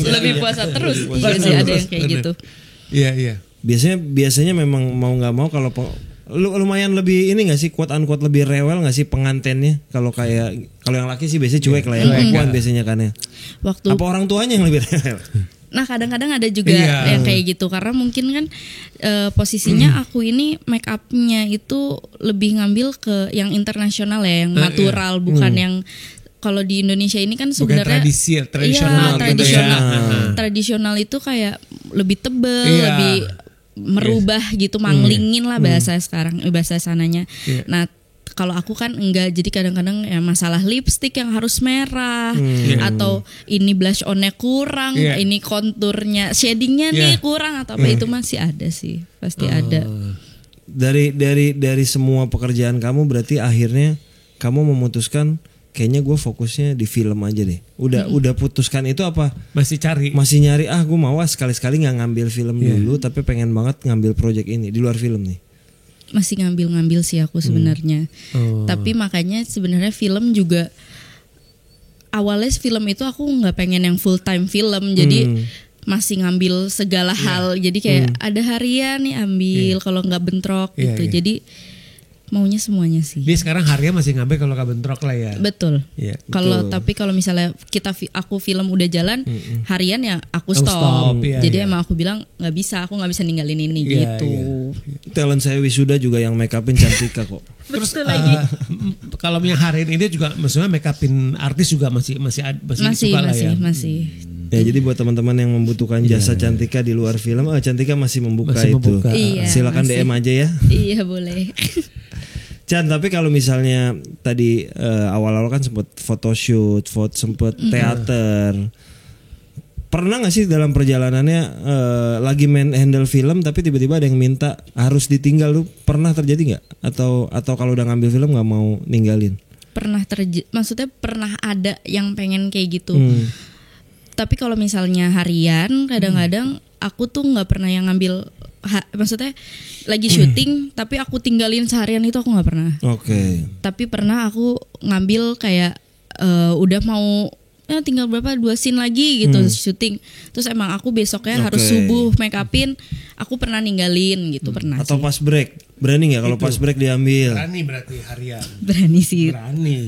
Lebih puasa terus. Iya sih, ada yang kayak gitu. Iya. Biasanya memang mau nggak mau kalau lumayan lebih ini nggak sih, quote unquote lebih rewel nggak sih pengantennya? Kalau yang laki sih biasanya cuek lah, yang perempuan biasanya kan ya. Waktu Apa orang tuanya yang lebih rewel? Nah kadang-kadang ada juga Iya. yang kayak gitu, karena mungkin kan posisinya aku ini make upnya itu lebih ngambil ke yang internasional ya, yang natural, bukan yang kalau di Indonesia ini kan sebenarnya tradisional. Iya, gitu tradisional. ya. Tradisional itu kayak lebih tebel, Iya. lebih merubah gitu, manglingin lah bahasa sekarang, bahasa sananya. Iya. Nah kalau aku kan enggak, jadi kadang-kadang ya masalah lipstick yang harus merah atau ini blush onnya kurang, ini konturnya shadingnya nih kurang atau apa itu masih ada sih, pasti ada. Dari semua pekerjaan kamu berarti akhirnya kamu memutuskan kayaknya gue fokusnya di film aja deh. Udah putuskan itu apa? Masih cari. Masih nyari gue mau sekali-sekali nggak ngambil film dulu, tapi pengen banget ngambil project ini di luar film nih. Masih ngambil sih aku sebenarnya. Tapi makanya sebenarnya film juga awalnya film itu aku nggak pengen yang full time film, jadi masih ngambil segala hal. Jadi kayak ada harian nih ambil, kalau nggak bentrok gitu. Jadi maunya semuanya sih. Dia sekarang harian masih ngambil kalau gak bentrok lah ya. Betul. Iya, Tapi kalau misalnya aku film udah jalan, harian ya aku stop. Jadi emang aku bilang nggak bisa, aku nggak bisa ninggalin ini gitu. Talent saya wisuda juga yang make upin Cantika kok. Terus lagi kalau yang harian ini juga maksudnya make upin artis juga masih suka lah ya. Masih. Ya jadi buat teman-teman yang membutuhkan jasa Cantika di luar film, Cantika masih membuka itu. Iya, silakan masih. DM aja ya. Iya boleh. Chan, tapi kalau misalnya tadi awal-awal kan sempat photoshoot, sempat teater. Pernah nggak sih dalam perjalanannya lagi handle film tapi tiba-tiba ada yang minta harus ditinggal, tuh pernah terjadi nggak? Atau kalau udah ngambil film nggak mau ninggalin? Maksudnya pernah ada yang pengen kayak gitu. Tapi kalau misalnya harian, kadang-kadang aku tuh nggak pernah yang ngambil. Maksudnya lagi syuting tapi aku tinggalin seharian itu aku nggak pernah. Oke. Tapi pernah aku ngambil kayak udah mau tinggal berapa 2 scene lagi gitu syuting. Terus emang aku besoknya harus subuh make upin. Aku pernah ninggalin gitu pernah. Atau sih. pas break berani nggak kalau pas break diambil? Berani berarti harian. Berani sih. Berani.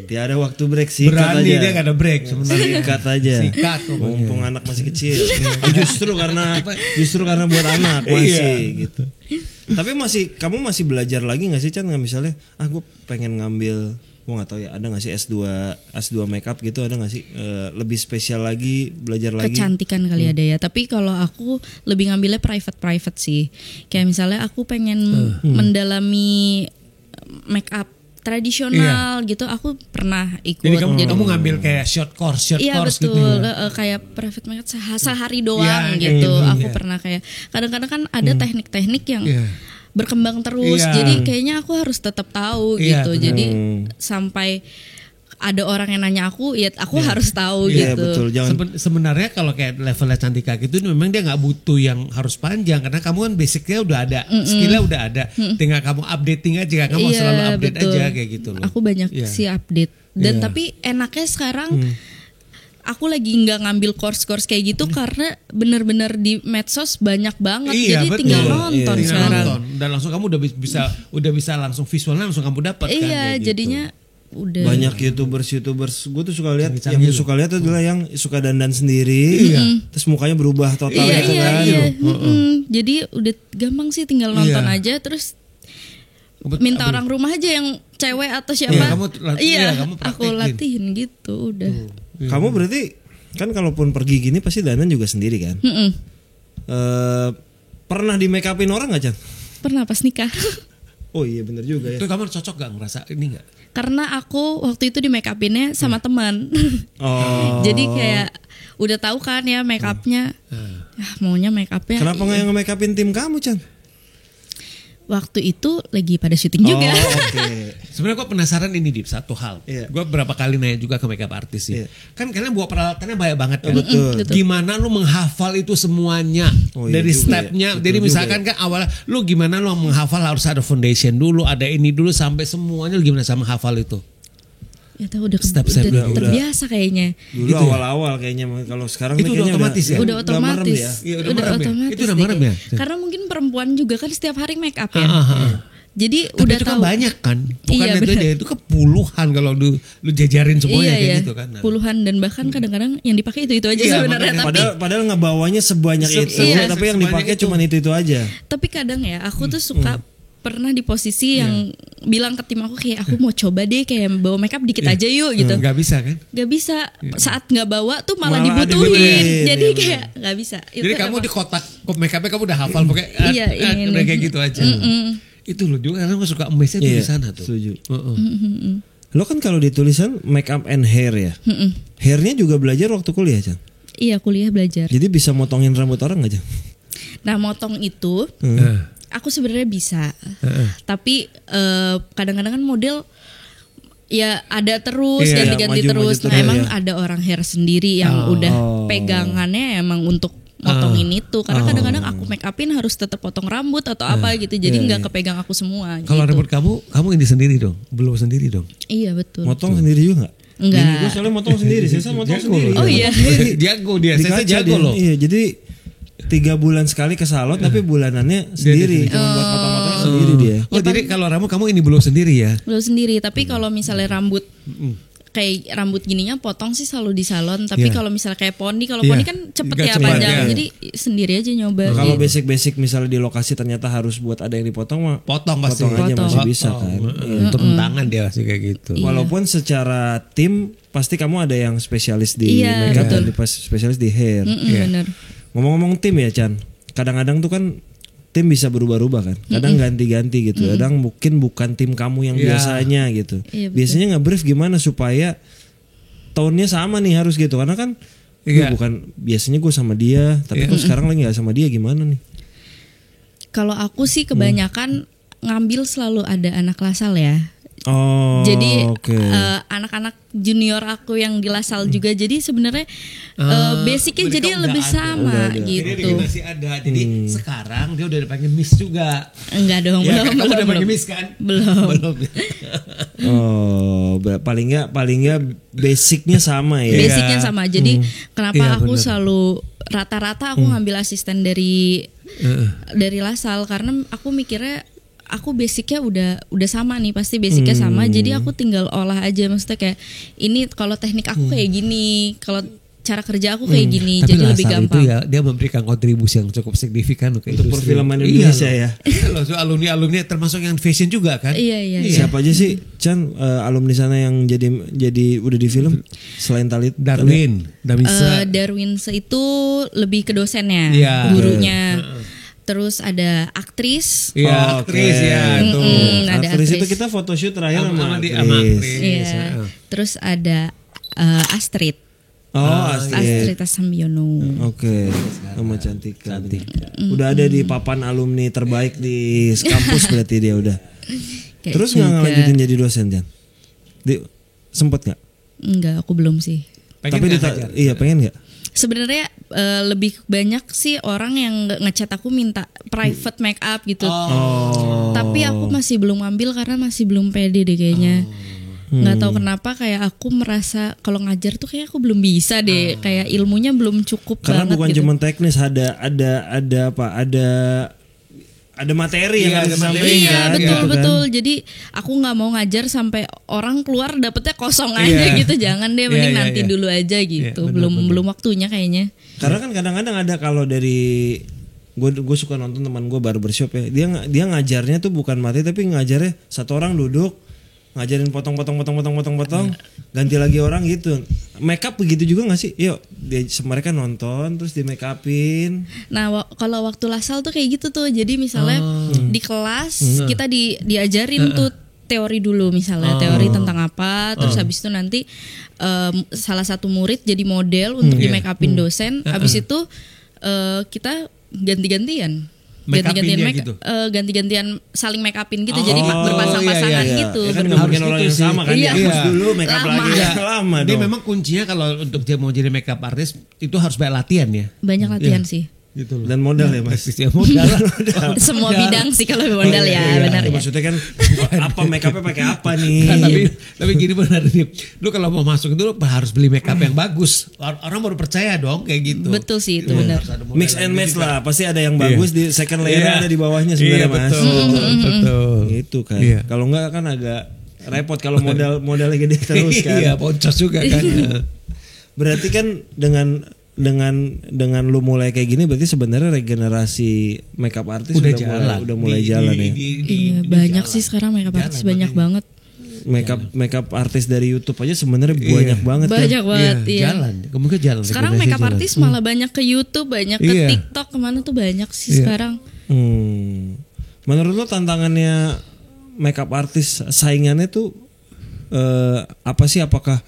Dia ada waktu break sih. Berani aja. Dia gak ada break sebenarnya. Sikat aja. Sikat. Mumpung anak masih kecil. justru karena buat anak masih gitu. Tapi kamu masih belajar lagi nggak sih Chan? Nggak misalnya gue pengen ngambil, gue nggak tahu ya, ada nggak sih S2 makeup gitu, ada nggak sih lebih spesial lagi belajar lagi? Kecantikan kali ada ya. Tapi kalau aku lebih ngambilnya private sih. Kayak misalnya aku pengen mendalami makeup tradisional gitu, aku pernah ikut. Jadi kamu ngambil kayak short course betul, gitu ya? Kayak private makeup sehari doang gitu. Aku pernah kayak kadang-kadang kan ada teknik-teknik yang berkembang terus, jadi kayaknya aku harus tetap tahu gitu. Jadi sampai ada orang yang nanya aku, ya aku harus tahu gitu. Betul. Sebenarnya kalau kayak levelnya Cantika gitu, memang dia nggak butuh yang harus panjang karena kamu kan basicnya udah ada, skillnya udah ada, tinggal kamu updating aja, kamu selalu update aja kayak gitu loh. Aku banyak sih update dan tapi enaknya sekarang. Aku lagi nggak ngambil course kayak gitu karena benar-benar di medsos banyak banget, jadi betul. Tinggal nonton sekarang. Dan langsung kamu udah bisa langsung visualnya langsung kamu dapat kan. Iya, jadinya udah. Banyak youtubers gue tuh suka lihat yang suka lihat adalah yang suka dandan sendiri, terus mukanya berubah total gitu kan. Jadi udah gampang sih, tinggal nonton aja terus. Minta orang rumah aja yang cewek atau siapa. Kamu aku latihin gitu udah. Kamu berarti kan kalaupun pergi gini pasti dandan juga sendiri kan? Pernah di make upin orang gak Chan? Pernah pas nikah. Oh iya benar juga ya. Itu kamu cocok gak ngerasa ini gak? Karena aku waktu itu di make upinnya sama teman. Jadi kayak udah tahu kan ya make upnya. Maunya make upnya. Kenapa gak yang make upin tim kamu Chan? Waktu itu lagi pada syuting juga. Sebenarnya gue penasaran ini Dip, satu hal. Gue berapa kali nanya juga ke makeup artis sih. Kan kalian bawa peralatannya banyak banget kan. Betul. Gimana lu menghafal itu semuanya dari stepnya. Jadi misalkan kan awalnya lu gimana lu menghafal, harus ada foundation dulu, ada ini dulu sampai semuanya, lu gimana sama menghafal itu? Ya tahu udah terbiasa kayaknya. Dulu gitu awal-awal kayaknya, kalau sekarang itu udah otomatis ya. Udah otomatis. Udah otomatis. Itu udah merem ya. Karena mungkin perempuan juga kan setiap hari make up ya. Jadi tapi udah itu tahu. Kan banyak kan. Bukan itu kan puluhan kalau lu jajarin semuanya kayak gitu kan. Puluhan dan bahkan kadang-kadang yang dipakai itu aja sebenarnya. Padahal ngebawanya sebanyak itu, tapi yang dipakai cuma itu aja. Tapi kadang ya aku tuh suka pernah di posisi yang bilang ke tim aku kayak aku mau coba deh kayak bawa makeup dikit aja yuk gitu. Gak bisa kan? Gak bisa. Saat gak bawa tuh malah dibutuhin. Jadi kayak gak bisa. Jadi kamu di kotak makeupnya kamu udah hafal pokoknya. Kayak gitu aja. Itu loh juga karena gue suka amaznya tuh Iya, di sana tuh. setuju. Heeh. Lo kan kalau di tulisan make up and hair ya. Hairnya juga belajar waktu kuliah, Chan. Iya, kuliah belajar. Jadi bisa motongin rambut orang nggak, Chan? Nah, motong itu aku sebenarnya bisa. Tapi kadang-kadang kan model ya ada terus Iya, ganti-ganti maju-maju terus. Nah, terus, emang ya. ada orang hair sendiri yang udah pegangannya emang untuk motongin itu. Karena kadang-kadang aku make upin harus tetap potong rambut atau apa gitu. Jadi nggak kepegang aku semua. Kalau gitu. rambut kamu ini sendiri dong, belum sendiri dong. Iya betul. Motong sendiri juga nggak? Enggak. Ini gue soalnya motong sendiri, saya motong sendiri. Oh iya. Jago dia, Di saya kaca jago dia. loh. Iya, jadi 3 bulan sekali ke salon tapi bulanannya sendiri. Cuma buat potong-potongnya sendiri dia. Oh jadi kalau rambut kamu ini belum sendiri ya? Belum sendiri. Tapi kalau misalnya rambut kayak rambut gininya potong sih selalu di salon. Tapi kalau misalnya kayak poni, kalau poni kan cepet Nggak ya cepat, panjang. ya. Jadi sendiri aja nyoba. Kalau gitu. basic-basic misalnya di lokasi ternyata harus buat ada yang dipotong mah Potong pasti. potong aja Potong. masih bisa kan. Iya. Untuk tangan dia pasti kayak gitu. Walaupun secara tim pasti kamu ada yang spesialis di Iya, makeup betul. dan spesialis di hair. Bener. Ngomong-ngomong tim ya Chan, kadang-kadang tuh kan tim bisa berubah-ubah kan. Kadang ganti-ganti gitu. Kadang mungkin bukan tim kamu yang Iya. biasanya gitu. Iya, betul. Biasanya nge-brief gimana supaya tone-nya sama nih harus gitu. Karena kan Iya. bukan biasanya gue sama dia, tapi kok sekarang lagi gak sama dia gimana nih? Kalau aku sih kebanyakan ngambil selalu ada anak Lasal ya. Oh, Jadi oke. anak-anak junior aku yang di Lasal juga. Jadi sebenarnya basicnya mereka jadi udah lebih ada. sama Jadi dia gitu. masih ada. Jadi sekarang dia udah dipanggil Miss juga. Enggak dong, Ya, belum, kan, kamu belum, udah panggil belum. Miss kan? Belum. Oh, paling nggak basicnya sama ya. Basicnya sama. Jadi kenapa Iya, aku bener. selalu rata-rata aku ngambil asisten dari Lasal karena aku mikirnya aku basicnya udah sama nih, pasti basicnya sama. Jadi aku tinggal olah aja, maksudnya kayak ini kalau teknik aku kayak gini, kalau cara kerja aku kayak gini, Tapi jadi lebih Lasal gampang. itu ya dia memberikan kontribusi yang cukup signifikan ke Untuk industri. perfilman Indonesia Iya, ya. loh, so alumni termasuk yang fashion juga kan? Iya. Siapa aja sih Chan alumni sana yang jadi udah di film selain Talit? Darwin, Damisa. Darwin itu lebih ke dosennya, Iya. gurunya. Terus ada aktris. Iya, aktris ya itu. Ada Aktris itu aktris. kita photoshoot terakhir sama Sama aktris. aktris. Iya. Terus ada Astrid. Oh, Astrid. Astrid Asambiono. Oke, sama Cantika. Udah ada di papan alumni terbaik di kampus berarti dia udah. Kayak Terus nggak juga. ngelanjutin jadi dosen Chan? Sempet nggak? Enggak, aku belum sih. Tapi iya pengen nggak? Sebenarnya lebih banyak sih orang yang ngechat aku minta private make up gitu. Tapi aku masih belum ambil karena masih belum pede deh kayaknya. Nggak tahu kenapa kayak aku merasa kalau ngajar tuh kayak aku belum bisa deh. Kayak ilmunya belum cukup Karena banget bukan gitu. cuma teknis, ada materi yang harus disampaikan. Iya betul gitu kan. betul. Jadi aku nggak mau ngajar sampai orang keluar dapetnya kosong aja gitu. Jangan deh, mending Iya, nanti iya. dulu aja gitu. benar, belum waktunya kayaknya. Karena kan kadang-kadang ada kalau dari gue suka nonton teman gue barbershop ya, dia ngajarnya tuh bukan materi tapi ngajarnya satu orang duduk ngajarin potong ganti lagi orang gitu. Makeup begitu juga nggak sih? Yuk mereka nonton terus di make upin. Nah kalau waktu Lasal tuh kayak gitu tuh. Jadi misalnya di kelas kita diajarin tuh teori dulu, misalnya teori tentang apa. Terus habis itu nanti salah satu murid jadi model untuk di make upin dosen. Habis itu kita ganti-gantian. Make upin dia gitu? Ganti-gantian saling make upin gitu. Jadi berpasang-pasangan iya, iya. gitu. Ya kan nggak mungkin Harus orang gitu yang sih. sama kan. Iya. Dihapus dulu make up Lama. lagi. Iya. Lama Dia dong. memang kuncinya kalau untuk dia mau jadi makeup artist itu harus banyak latihan ya. Banyak latihan sih. Gitu loh. Dan modal ya mas. Ya, modal. Semua bidang sih kalau modal ya, benar ya. Maksudnya kan apa make upnya pakai apa nih? Nah, tapi gini benar nih. Lu kalau mau masuk itu lu harus beli makeup yang bagus. Orang baru percaya dong kayak gitu. Betul sih itu benar. Mix and match lah, pasti ada yang bagus di second layer Iya. ada di bawahnya sebenarnya Iya, mas. betul. Gitu kan. Iya. Kalau enggak kan agak repot kalau modalnya gede terus kan. Iya, boncos juga kan. Berarti kan dengan lu mulai kayak gini berarti sebenarnya regenerasi makeup artist Udah udah mulai jalan ya. Iya banyak sih sekarang makeup artist banyak banget. Makeup artis dari YouTube aja sebenarnya banyak banget kan. Banyak banget iya. Jalan, kemungkinan jalan. Sekarang regenerasi makeup jalan. artis malah banyak ke YouTube, banyak ke Iya. TikTok, kemana tuh banyak sih sekarang. Menurut lo tantangannya makeup artist saingannya tuh apa sih? Apakah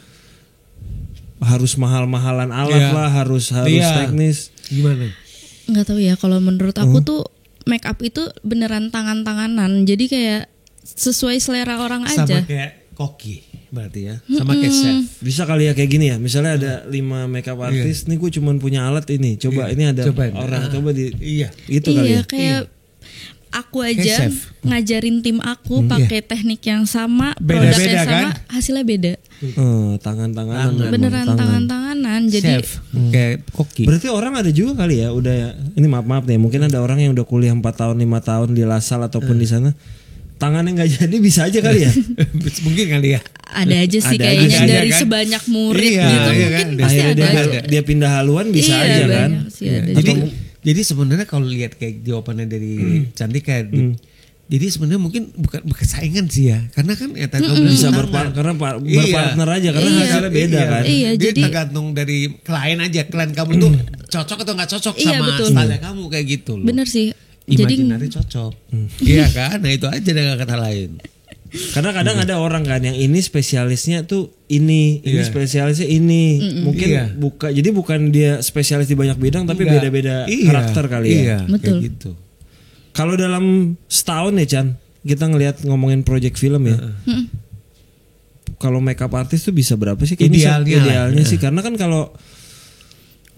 harus mahal-mahalan alat lah, harus teknis? Gimana? Nggak tahu ya, kalau menurut aku tuh make up itu beneran tangan-tanganan. Jadi kayak sesuai selera orang aja. Sama kayak koki berarti ya. Sama kayak chef. Bisa kali ya kayak gini ya. Misalnya ada 5 makeup artist, nih gue cuman punya alat ini. Coba ini ada orang coba di gitu kali ya. Kayak aku aja ngajarin tim aku pakai teknik yang sama, produknya sama, kan? Hasilnya beda. Tangan-tanganan. Beneran tangan-tanganan. Jadi kayak koki. Berarti orang ada juga kali ya, udah ya. Ini maaf nih, mungkin ada orang yang udah kuliah 4 tahun 5 tahun di Lasal ataupun di sana. Tangannya nggak jadi bisa aja kali ya. Mungkin kali ya. Ada aja sih kayaknya aja, dari kan? sebanyak murid gitu kan? mungkin pasti akhirnya ada. dia pindah haluan bisa aja kan. Jadi sebenarnya kalau lihat kayak jawabannya dari Cantika, jadi sebenarnya mungkin bukan saingan sih ya, karena kan ya bisa berpartner aja karena hasilnya beda kan. Iya, jadi jadi tergantung dari klien aja, klien kamu tuh cocok atau nggak cocok sama style kamu kayak gitu loh. Bener sih. Imaginary cocok. Iya kan, nah itu aja dengan kata lain. Karena kadang ada orang kan yang ini spesialisnya tuh ini spesialisnya ini. Mungkin bukan dia spesialis di banyak bidang tapi beda-beda karakter kali ya. Betul. Kayak gitu. Kalau dalam setahun ya Chan, kita ngomongin project film ya. Kalau makeup artist tuh bisa berapa sih? Idealnya sih, karena kan kalau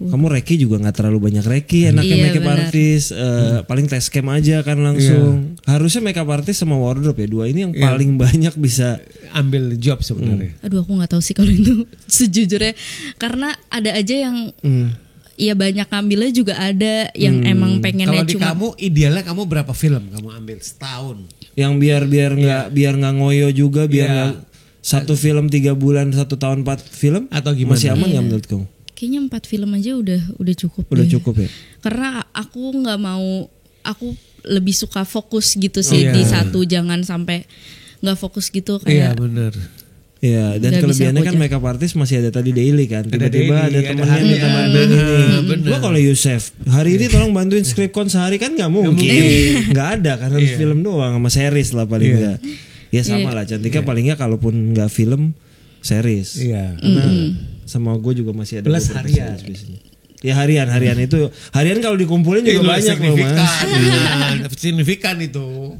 kamu reki juga nggak terlalu banyak reki, enaknya makeup artist paling test cam aja kan langsung. Harusnya makeup artist sama wardrobe ya, dua ini yang paling banyak bisa ambil job sebenarnya. Aduh, aku nggak tahu sih kalau itu sejujurnya, karena ada aja yang ya banyak ngambilnya juga ada yang emang pengennya kalau di kamu idealnya kamu berapa film kamu ambil setahun? Yang biar nggak ngoyo juga, biar nggak satu film 3 bulan 1 tahun 4 film atau gimana? Masih aman nggak menurut kamu? Kayaknya 4 film aja udah cukup. Udah cukup ya. Karena aku nggak mau, aku lebih suka fokus gitu sih di satu, jangan sampai nggak fokus gitu kayak. Iya benar. Iya, dan kelebihannya kan makeup artist masih ada tadi daily kan. Tiba-tiba ada temennya minta bantuin ini. Gua kalau Yusef, hari ini tolong bantuin skripcon sehari kan nggak mungkin. Nggak ada kan, harus film doang sama series lah paling nggak. Ya sama lah, Cantika palingnya kalaupun nggak film, series. Iya. Karena sama gue juga masih ada plus harian. Ya harian itu. Harian kalau dikumpulin juga banyak loh Mas. Signifikan itu.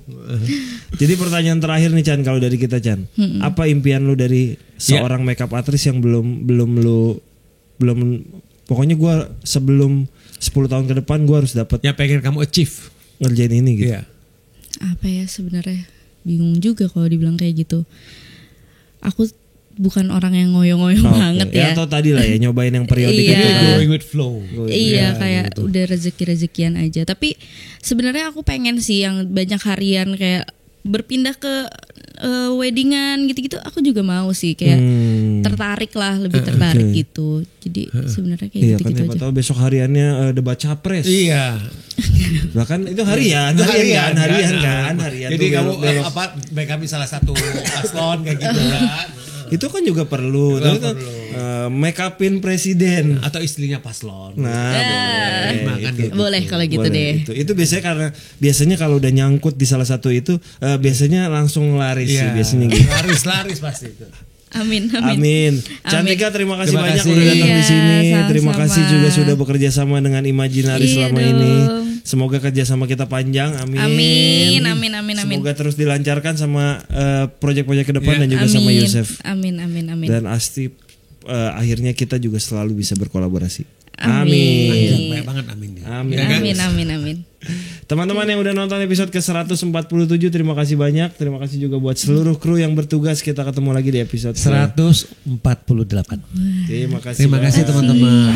Jadi pertanyaan terakhir nih Chan, kalau dari kita Chan, apa impian lu dari seorang makeup artist yang belum pokoknya gue sebelum 10 tahun ke depan gue harus dapat. Ya pengen kamu achieve ngerjain ini gitu. Iya. Apa ya sebenarnya, bingung juga kalau dibilang kayak gitu. Aku bukan orang yang ngoyo-ngoyo banget ya. Atau tadi lah ya nyobain yang periodik itu kan. Going with flow. Iya kayak gitu. Udah rezeki-rezekian aja. Tapi sebenarnya aku pengen sih yang banyak harian, kayak berpindah ke weddingan gitu-gitu. Aku juga mau sih, kayak tertarik lah, lebih tertarik gitu. Jadi sebenarnya kayak gitu-gitu kan, aja. tahu besok hariannya debat capres. Iya. Bahkan itu harian kan. Jadi kamu baik kami salah satu paslon kayak gitu kan. Itu kan juga perlu. Make upin presiden atau istrinya paslon. Nah, boleh kalau gitu deh. Itu biasanya kalau udah nyangkut di salah satu itu biasanya langsung laris sih biasanya gitu. Laris pasti itu. Amin. Cantika, terima kasih banyak udah datang di sini. Terima kasih juga sudah bekerja sama dengan Imaginary selama ini. Semoga kerjasama kita panjang. Amin. Semoga terus dilancarkan sama proyek-proyek ke depan dan juga sama Yusef. Amin. Dan pasti akhirnya kita juga selalu bisa berkolaborasi. Amin. Banyak banget amin. Amin. Teman-teman yang udah nonton episode ke-147, terima kasih banyak. Terima kasih juga buat seluruh kru yang bertugas. Kita ketemu lagi di episode 148. Terima kasih teman-teman.